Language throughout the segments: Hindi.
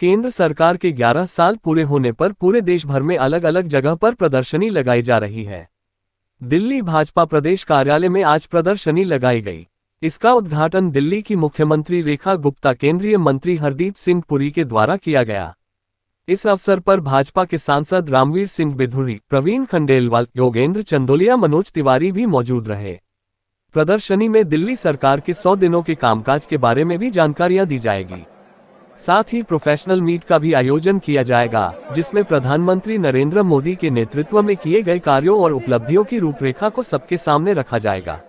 केंद्र सरकार के 11 साल पूरे होने पर पूरे देश भर में अलग अलग जगह पर प्रदर्शनी लगाई जा रही है। दिल्ली भाजपा प्रदेश कार्यालय में आज प्रदर्शनी लगाई गई। इसका उद्घाटन दिल्ली की मुख्यमंत्री रेखा गुप्ता, केंद्रीय मंत्री हरदीप सिंह पुरी के द्वारा किया गया। इस अवसर पर भाजपा के सांसद रामवीर सिंह बिधूरी, प्रवीण खंडेलवाल, योगेंद्र चंदोलिया, मनोज तिवारी भी मौजूद रहे। प्रदर्शनी में दिल्ली सरकार के 100 दिनों के कामकाज के बारे में भी जानकारियां दी जाएगी। साथ ही प्रोफेशनल मीट का भी आयोजन किया जाएगा, जिसमें प्रधानमंत्री नरेंद्र मोदी के नेतृत्व में किए गए कार्यों और उपलब्धियों की रूपरेखा को सबके सामने रखा जाएगा।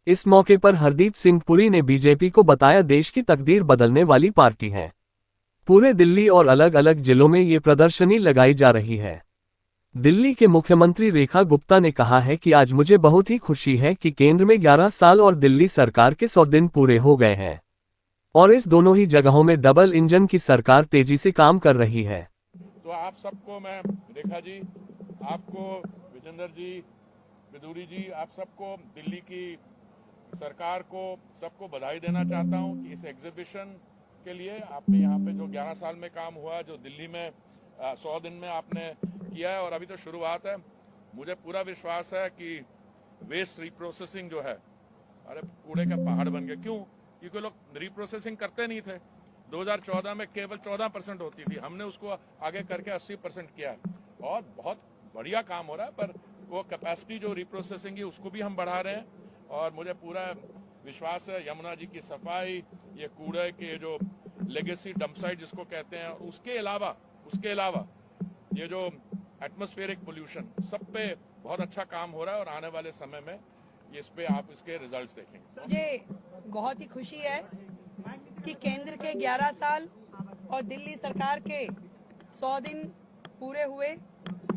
इस मौके पर हरदीप सिंह पुरी ने बीजेपी को बताया देश की तकदीर बदलने वाली पार्टी है। पूरे दिल्ली और अलग अलग जिलों में ये प्रदर्शनी लगाई जा रही है। दिल्ली के मुख्यमंत्री रेखा गुप्ता ने कहा है कि आज मुझे बहुत ही खुशी है कि केंद्र में 11 साल और दिल्ली सरकार के 100 दिन पूरे हो गए हैं और इस दोनों ही जगहों में डबल इंजन की सरकार तेजी से काम कर रही है। तो आप सबको मैं, रेखा जी, आपको, विजेंद्र जी, बिधूरी जी, आप सबको, दिल्ली की सरकार को, सबको बधाई देना चाहता हूं कि इस एग्जीबिशन के लिए आपने यहाँ पे जो 11 साल में काम हुआ, जो दिल्ली में 100 दिन में आपने किया है और अभी तो शुरुआत है। मुझे पूरा विश्वास है कि वेस्ट रिप्रोसेसिंग जो है, अरे कूड़े का पहाड़ बन गया। क्यों? क्योंकि लोग रिप्रोसेसिंग करते नहीं थे। 2014 में केवल 14% होती थी, हमने उसको आगे करके 80% किया है और बहुत बढ़िया काम हो रहा है। पर वो कैपेसिटी जो रिप्रोसेसिंग है उसको भी हम बढ़ा रहे हैं और मुझे पूरा विश्वास है यमुना जी की सफाई, ये कूड़े के जो लेगेसी डंप साइट जिसको कहते हैं, उसके अलावा ये जो एटमॉस्फेरिक पोल्यूशन, सब पे बहुत अच्छा काम हो रहा है और आने वाले समय में इस पे आप इसके रिजल्ट्स देखेंगे। मुझे बहुत ही खुशी है कि केंद्र के 11 साल और दिल्ली सरकार के 100 दिन पूरे हुए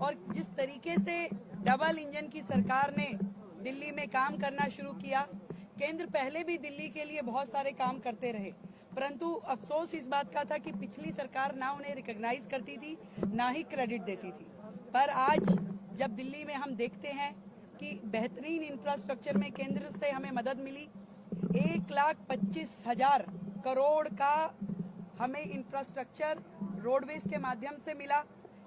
और जिस तरीके से डबल इंजन की सरकार ने दिल्ली में काम करना शुरू किया। केंद्र पहले भी दिल्ली के लिए बहुत सारे काम करते रहे, परंतु अफसोस इस बात का था कि पिछली सरकार ना उन्हें रिकॉग्नाइज करती थी, ना ही क्रेडिट देती थी। पर आज जब दिल्ली में हम देखते हैं कि बेहतरीन इंफ्रास्ट्रक्चर में केंद्र से हमें मदद मिली, 1,25,000 करोड़ का हमें इंफ्रास्ट्रक्चर रोडवेज के माध्यम से मिला।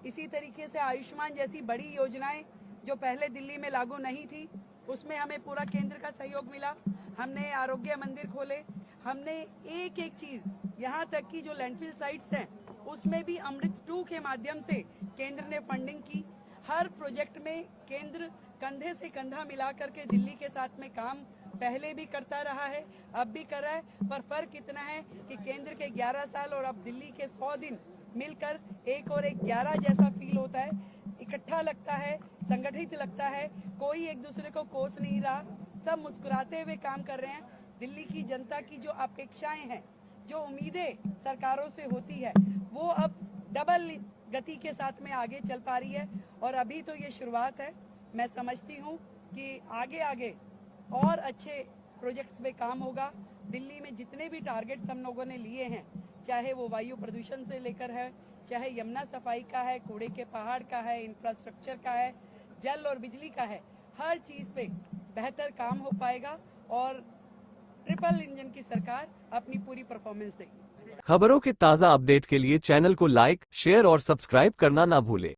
इसी तरीके से आयुष्मान जैसी बड़ी योजनाएं जो पहले दिल्ली में लागू नहीं थी, उसमें हमें पूरा केंद्र का सहयोग मिला। हमने आरोग्य मंदिर खोले, हमने एक एक चीज, यहाँ तक कि जो लैंडफिल साइट्स हैं उसमें भी अमृत 2 के माध्यम से केंद्र ने फंडिंग की। हर प्रोजेक्ट में केंद्र कंधे से कंधा मिला करके दिल्ली के साथ में काम पहले भी करता रहा है, अब भी कर रहा है। पर फर्क इतना है कि केंद्र के 11 साल और अब दिल्ली के 100 दिन मिलकर एक और एक 11 जैसा फील होता है। इकट्ठा लगता है, संगठित लगता है, कोई एक दूसरे को कोस नहीं रहा, सब मुस्कुराते हुए काम कर रहे हैं। दिल्ली की जनता की जो अपेक्षाएं हैं, जो उम्मीदें सरकारों से होती है, वो अब डबल गति के साथ में आगे चल पा रही है और अभी तो ये शुरुआत है। मैं समझती हूँ कि आगे आगे और अच्छे प्रोजेक्ट्स पे काम होगा। दिल्ली में जितने भी टारगेट्स हम लोगों ने लिए हैं, चाहे वो वायु प्रदूषण से लेकर है, चाहे यमुना सफाई का है, कूड़े के पहाड़ का है, इंफ्रास्ट्रक्चर का है, जल और बिजली का है, हर चीज पे बेहतर काम हो पाएगा और ट्रिपल इंजन की सरकार अपनी पूरी परफॉर्मेंस देगी। खबरों के ताज़ा अपडेट के लिए चैनल को लाइक, शेयर और सब्सक्राइब करना ना भूलें।